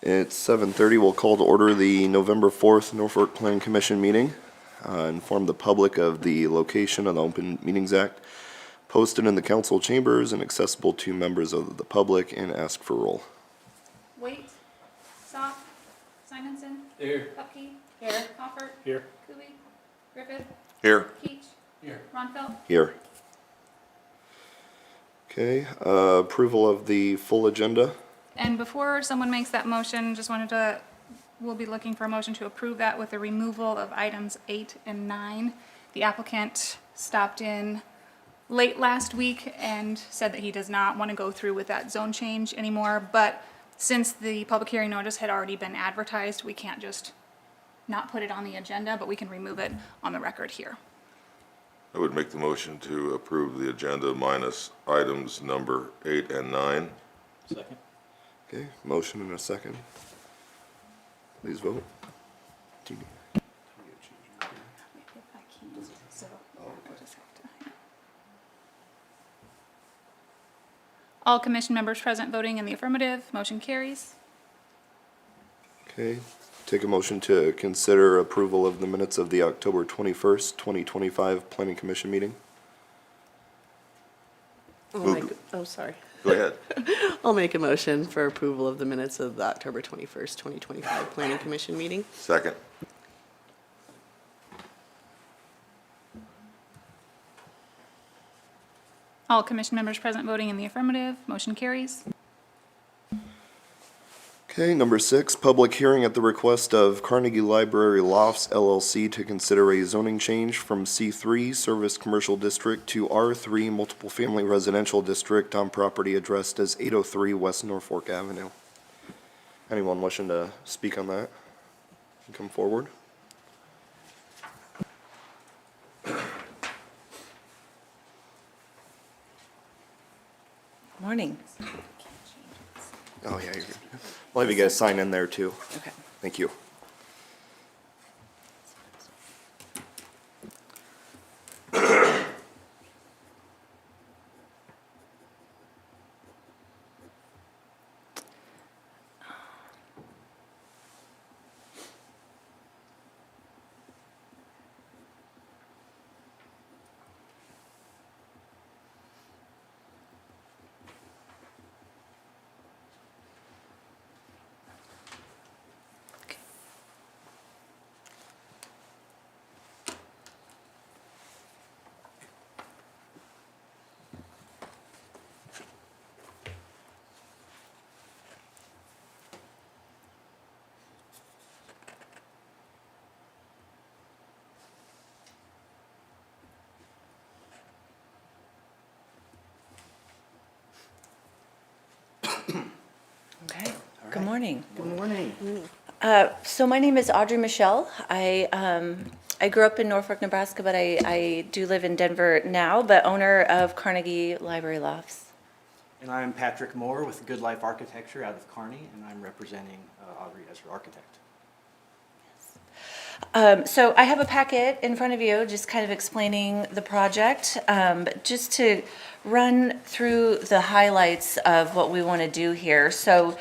It's 7:30. We'll call to order the November 4th Norfolk Planning Commission meeting. Inform the public of the location of the Open Meetings Act, posted in the council chambers and accessible to members of the public, and ask for roll. Wait. Sock. Simonson. Here. Upkey. Here. Hoffert. Here. Cooley. Griffith. Here. Keach. Here. Ronfeld. Here. Okay, approval of the full agenda. And before someone makes that motion, we'll be looking for a motion to approve that with the removal of items 8 and 9. The applicant stopped in late last week and said that he does not want to go through with that zone change anymore, but since the public hearing notice had already been advertised, we can't just not put it on the agenda, but we can remove it on the record here. I would make the motion to approve the agenda minus items number 8 and 9. Second. Okay, motion and a second. Please vote. All commission members present voting in the affirmative, motion carries. Okay, take a motion to consider approval of the minutes of the October 21st, 2025 Planning Commission meeting. Sorry. Go ahead. I'll make a motion for approval of the minutes of the October 21st, 2025 Planning Commission meeting. Second. All commission members present voting in the affirmative, motion carries. Okay, number 6, public hearing at the request of Carnegie Library Lofts LLC to consider a zoning change from C3 Service Commercial District to R3 Multiple Family Residential District on property addressed as 803 West Norfolk Avenue. Anyone wishing to speak on that? Come forward. Morning. Oh, yeah, you're good. We'll have you guys sign in there too. Okay. Thank you. Okay. Good morning. Good morning. So my name is Audrey Michelle. I grew up in Norfolk, Nebraska, but I do live in Denver now, but owner of Carnegie Library Lofts. And I'm Patrick Moore with Good Life Architecture out of Kearney, and I'm representing Audrey as her architect. So I have a packet in front of you, just kind of explaining the project, but just to run through the highlights of what we want to do here. So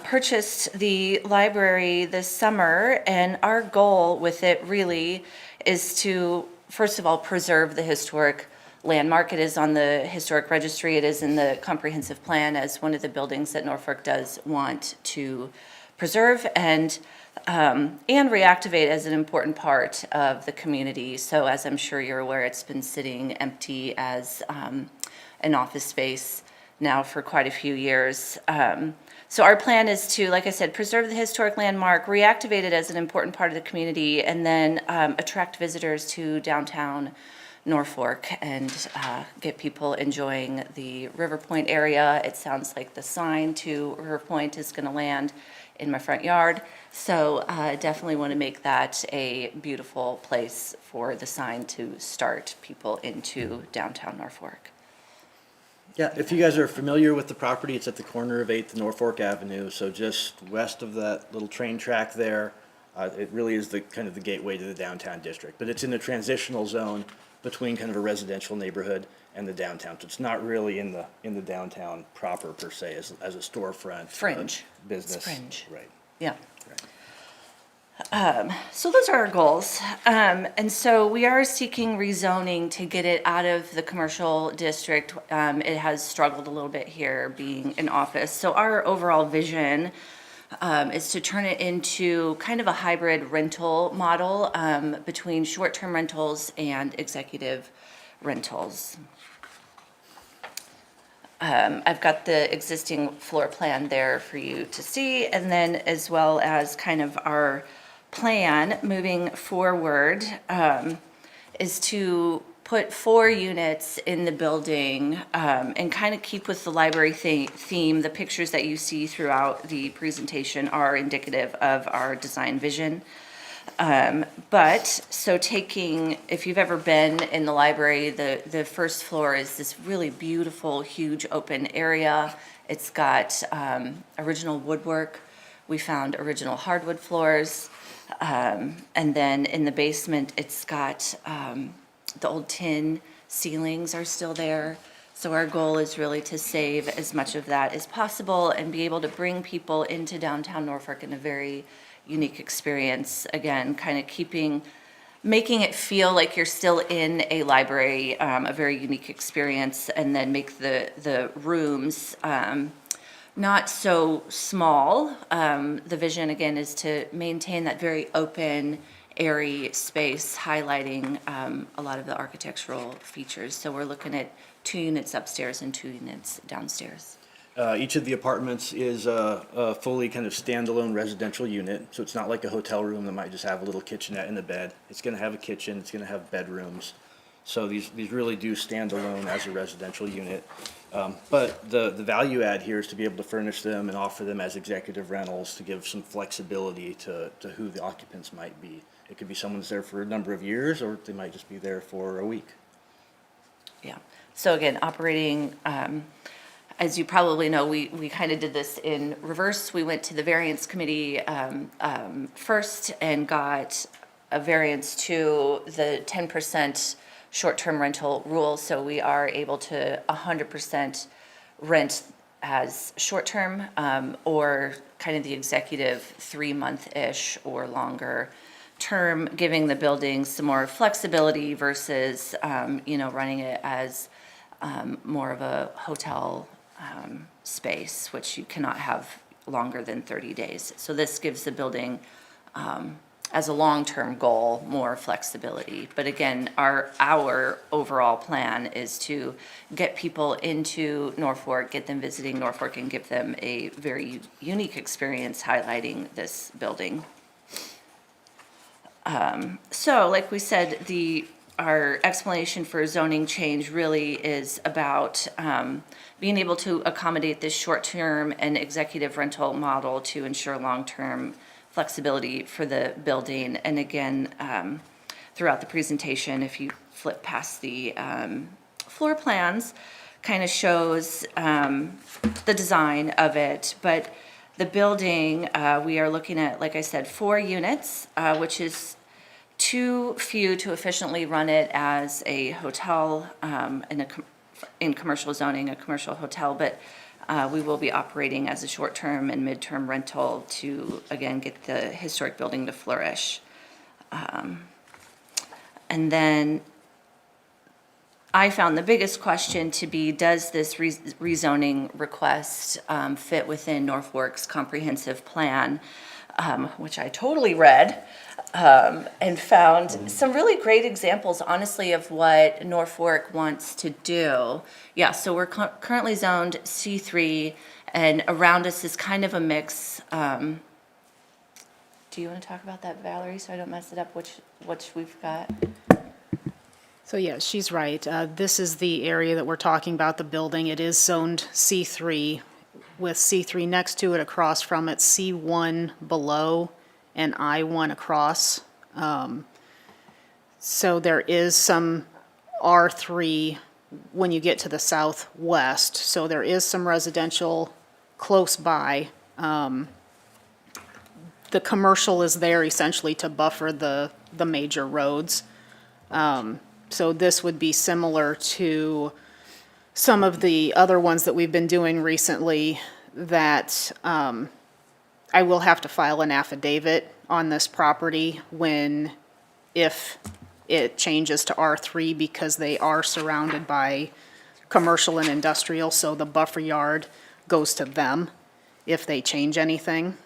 purchased the library this summer, and our goal with it really is to, first of all, preserve the historic landmark. It is on the historic registry. It is in the comprehensive plan as one of the buildings that Norfolk does want to preserve and reactivate as an important part of the community. So as I'm sure you're aware, it's been sitting empty as an office space now for quite a few years. So our plan is to, like I said, preserve the historic landmark, reactivate it as an important part of the community, and then attract visitors to downtown Norfolk and get people enjoying the River Point area. It sounds like the sign to River Point is going to land in my front yard. So definitely want to make that a beautiful place for the sign to start people into downtown Norfolk. Yeah, if you guys are familiar with the property, it's at the corner of 8th and Norfolk Avenue, so just west of that little train track there. It really is the kind of the gateway to the downtown district, but it's in a transitional zone between kind of a residential neighborhood and the downtown. So it's not really in the downtown proper per se as a storefront. Fringe. Business. It's fringe. Right. Yeah. So those are our goals. And so we are seeking rezoning to get it out of the commercial district. It has struggled a little bit here being an office. So our overall vision is to turn it into kind of a hybrid rental model between short-term rentals and executive rentals. I've got the existing floor plan there for you to see, and then as well as kind of our plan moving forward is to put 4 units in the building and kind of keep with the library theme. The pictures that you see throughout the presentation are indicative of our design vision. So taking, if you've ever been in the library, the first floor is this really beautiful, huge open area. It's got original woodwork. We found original hardwood floors. And then in the basement, it's got the old tin ceilings are still there. So our goal is really to save as much of that as possible and be able to bring people into downtown Norfolk in a very unique experience. Again, kind of making it feel like you're still in a library, a very unique experience, and then make the rooms not so small. The vision, again, is to maintain that very open, airy space, highlighting a lot of the architectural features. So we're looking at 2 units upstairs and 2 units downstairs. Each of the apartments is a fully kind of standalone residential unit, so it's not like a hotel room that might just have a little kitchenette in the bed. It's gonna have a kitchen, it's gonna have bedrooms. So these really do stand alone as a residential unit. But the value add here is to be able to furnish them and offer them as executive rentals to give some flexibility to who the occupants might be. It could be someone that's there for a number of years, or they might just be there for a week. Yeah. So again, operating, as you probably know, we kind of did this in reverse. We went to the variance committee first and got a variance to the 10% short-term rental rule. So we are able to 100% rent as short-term or kind of the executive 3-month-ish or longer term, giving the building some more flexibility versus, running it as more of a hotel space, which you cannot have longer than 30 days. So this gives the building, as a long-term goal, more flexibility. But again, our overall plan is to get people into Norfolk, get them visiting Norfolk, and give them a very unique experience highlighting this building. So like we said, our explanation for zoning change really is about being able to accommodate this short-term and executive rental model to ensure long-term flexibility for the building. And again, throughout the presentation, if you flip past the floor plans, kind of shows the design of it. But the building, we are looking at, like I said, 4 units, which is too few to efficiently run it as a hotel in commercial zoning, a commercial hotel, but we will be operating as a short-term and mid-term rental to, again, get the historic building to flourish. And then I found the biggest question to be, does this rezoning request fit within Norfolk's comprehensive plan, which I totally read. And found some really great examples, honestly, of what Norfolk wants to do. Yeah, so we're currently zoned C3, and around us is kind of a mix. Do you want to talk about that, Valerie, so I don't mess it up, which we've got? So yeah, she's right. This is the area that we're talking about, the building. It is zoned C3, with C3 next to it, across from it, C1 below, and I1 across. So there is some R3 when you get to the southwest. So there is some residential close by. The commercial is there essentially to buffer the major roads. So this would be similar to some of the other ones that we've been doing recently that I will have to file an affidavit on this property if it changes to R3 because they are surrounded by commercial and industrial, so the buffer yard goes to them if they change anything,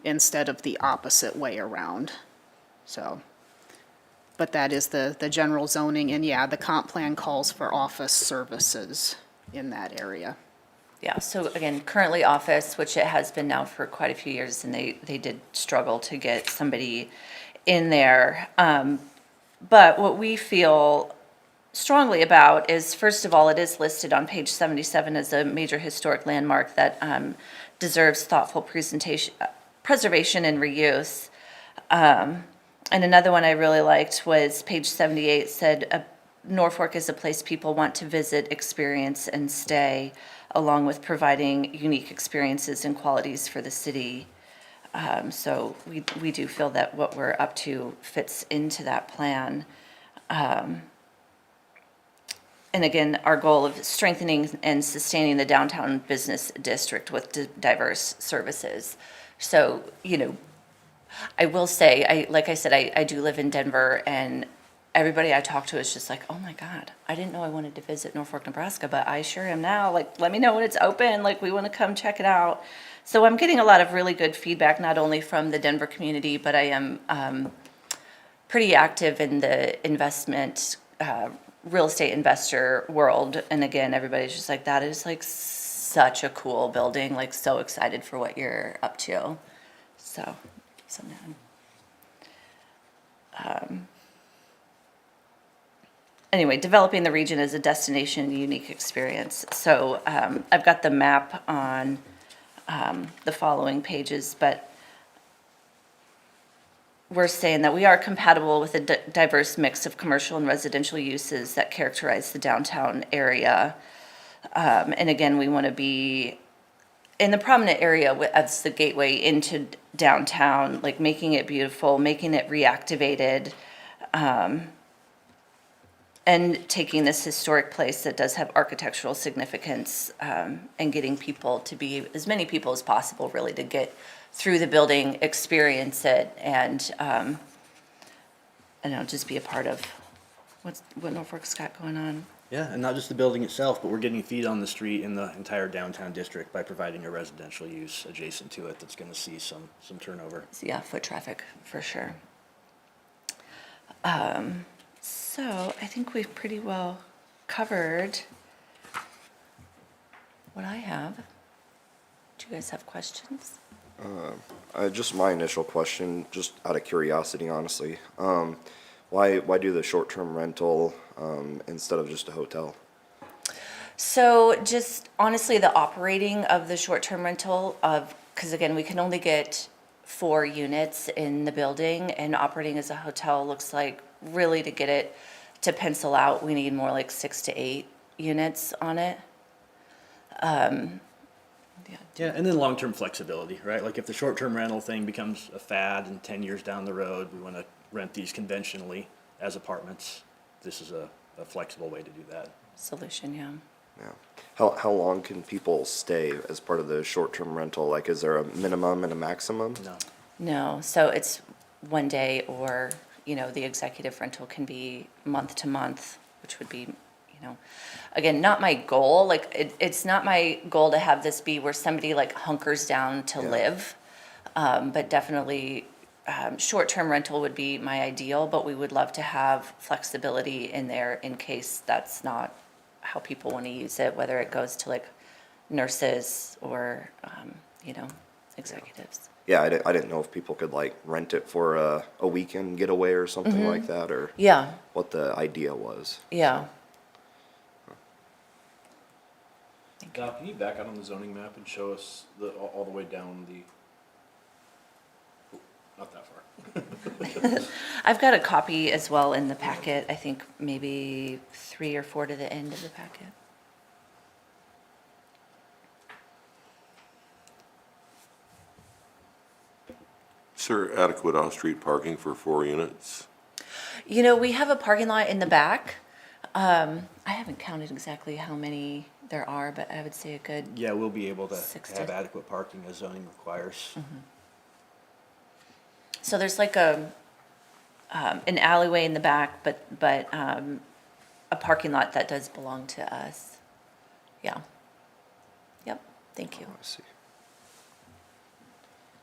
instead of the opposite way around. So, but that is the general zoning, and yeah, the comp plan calls for office services in that area. Yeah, so again, currently office, which it has been now for quite a few years, and they did struggle to get somebody in there. But what we feel strongly about is, first of all, it is listed on page 77 as a major historic landmark that deserves thoughtful preservation and reuse. And another one I really liked was page 78 said, Norfolk is a place people want to visit, experience, and stay, along with providing unique experiences and qualities for the city. So we do feel that what we're up to fits into that plan. And again, our goal of strengthening and sustaining the downtown business district with diverse services. So, I will say, like I said, I do live in Denver, and everybody I talk to is just like, oh my God, I didn't know I wanted to visit Norfolk, Nebraska, but I sure am now. Like, let me know when it's open. Like, we want to come check it out. So I'm getting a lot of really good feedback, not only from the Denver community, but I am pretty active in the investment, real estate investor world. And again, everybody's just like, that is like such a cool building, like so excited for what you're up to. So anyway, developing the region as a destination and unique experience. So I've got the map on the following pages, but we're saying that we are compatible with a diverse mix of commercial and residential uses that characterize the downtown area. And again, we want to be in the prominent area as the gateway into downtown, like making it beautiful, making it reactivated, and taking this historic place that does have architectural significance, and getting people to be, as many people as possible, really, to get through the building, experience it, and I don't know, just be a part of what Norfolk's got going on. Yeah, and not just the building itself, but we're getting feet on the street in the entire downtown district by providing a residential use adjacent to it that's gonna see some turnover. So, yeah, foot traffic for sure. So I think we've pretty well covered what I have. Do you guys have questions? Just my initial question, just out of curiosity, honestly. Why do the short-term rental instead of just a hotel? So just honestly, the operating of the short-term rental because again, we can only get 4 units in the building, and operating as a hotel looks like really to get it to pencil out, we need more like 6 to 8 units on it. Yeah, and then long-term flexibility, right? Like if the short-term rental thing becomes a fad and 10 years down the road, we wanna rent these conventionally as apartments. This is a flexible way to do that. Solution, yeah. Yeah. How long can people stay as part of the short-term rental? Like, is there a minimum and a maximum? No. No, so it's 1 day, or, the executive rental can be month to month, which would be, again, not my goal. Like, it's not my goal to have this be where somebody like hunkers down to live. But definitely, short-term rental would be my ideal, but we would love to have flexibility in there in case that's not how people want to use it, whether it goes to like nurses or, executives. Yeah, I didn't know if people could like rent it for a weekend getaway or something like that, or Yeah, what the idea was. yeah. Now, can you back out on the zoning map and show us all the way down the, not that far. I've got a copy as well in the packet, I think maybe 3 or 4 to the end of the packet. Is there adequate off-street parking for 4 units? You know, we have a parking lot in the back. I haven't counted exactly how many there are, but I would say a good, Yeah, we'll be able to 60. have adequate parking as zoning requires. so there's like an alleyway in the back, but a parking lot that does belong to us. Yeah. Yep, thank you. I see.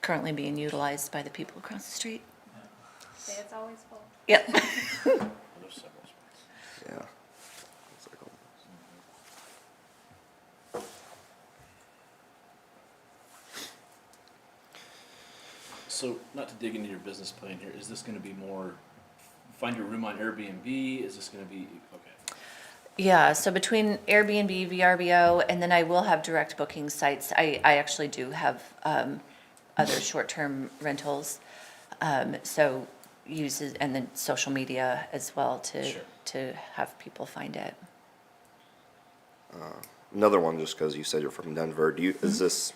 Currently being utilized by the people across the street. Say it's always full. Yep. There's several spots. Yeah. Looks like all- So, not to dig into your business plan here, is this gonna be more, find your room on Airbnb? Is this gonna be, okay. Yeah, so between Airbnb, VRBO, and then I will have direct booking sites. I actually do have other short-term rentals. So uses, and then social media as well Sure. to have people find it. Another one, just because you said you're from Denver, is this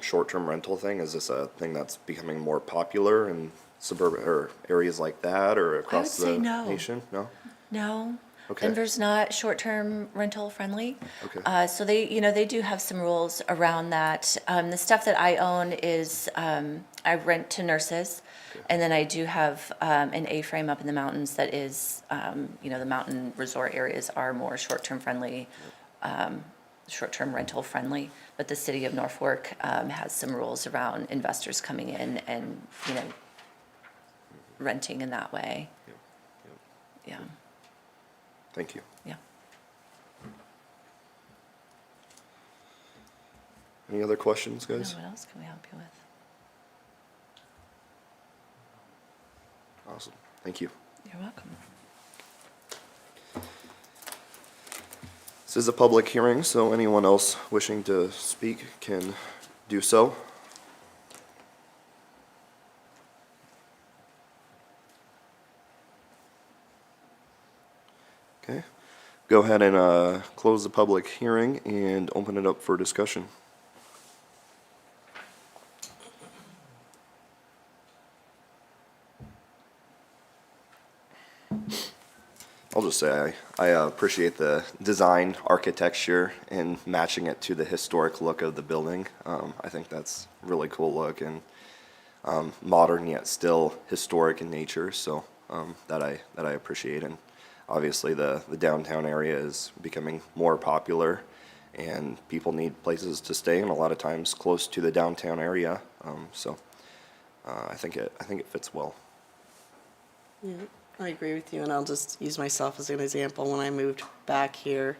short-term rental thing, is this a thing that's becoming more popular in suburban or areas like that or across say the no. nation? No? No, Okay. Denver's not short-term rental friendly. Okay. So they, they do have some rules around that. The stuff that I own is, I rent to nurses. And then I do have, an A-frame up in the mountains that is, the mountain resort areas are more short-term friendly, short-term rental friendly. But the city of Norfolk, has some rules around investors coming in and, renting in that way. Yep. Yeah, Thank you. yeah. Any other questions, Now, guys? what else can we help you with? Awesome. Thank you. You're welcome. This is a public hearing, so anyone else wishing to speak can do so. Okay. Go ahead and close the public hearing and open it up for discussion. I'll just say I appreciate the design, architecture, and matching it to the historic look of the building. I think that's a really cool look and modern yet still historic in nature. So that I appreciate. And obviously the downtown area is becoming more popular, and people need places to stay, and a lot of times close to the downtown area. So I think it fits well. Yeah, I agree with you, and I'll just use myself as an example. When I moved back here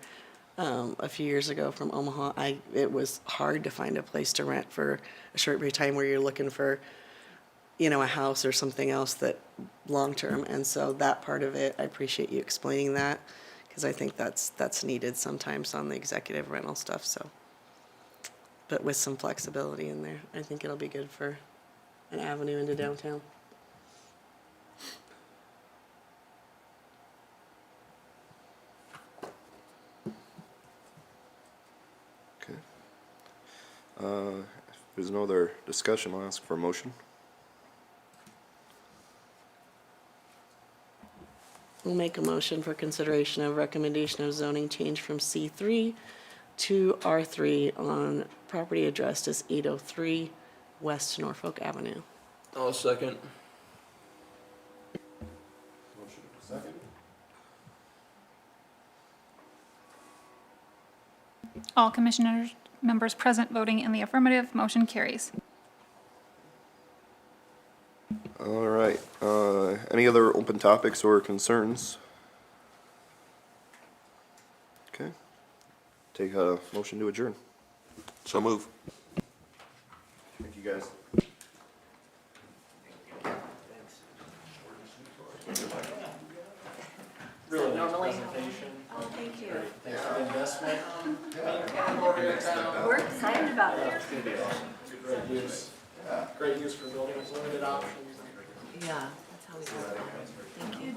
a few years ago from Omaha, it was hard to find a place to rent for a short period of time where you're looking for, a house or something else that long-term. And so that part of it, I appreciate you explaining that, because I think that's needed sometimes on the executive rental stuff, so. But with some flexibility in there, I think it'll be good for an avenue into downtown. Okay. If there's no other discussion, I'll ask for a motion. We'll make a motion for consideration of recommendation of zoning change from C3 to R3 on property addressed as 803 West Norfolk Avenue. I'll second. All commissioners, members present voting in the affirmative, motion carries. All right, any other open topics or concerns? Okay, take a motion to adjourn. So move. Thank you, guys. Normally. Oh, thank you. We're excited about it. Great use for buildings, limited options. Yeah, that's how we do it. Thank you.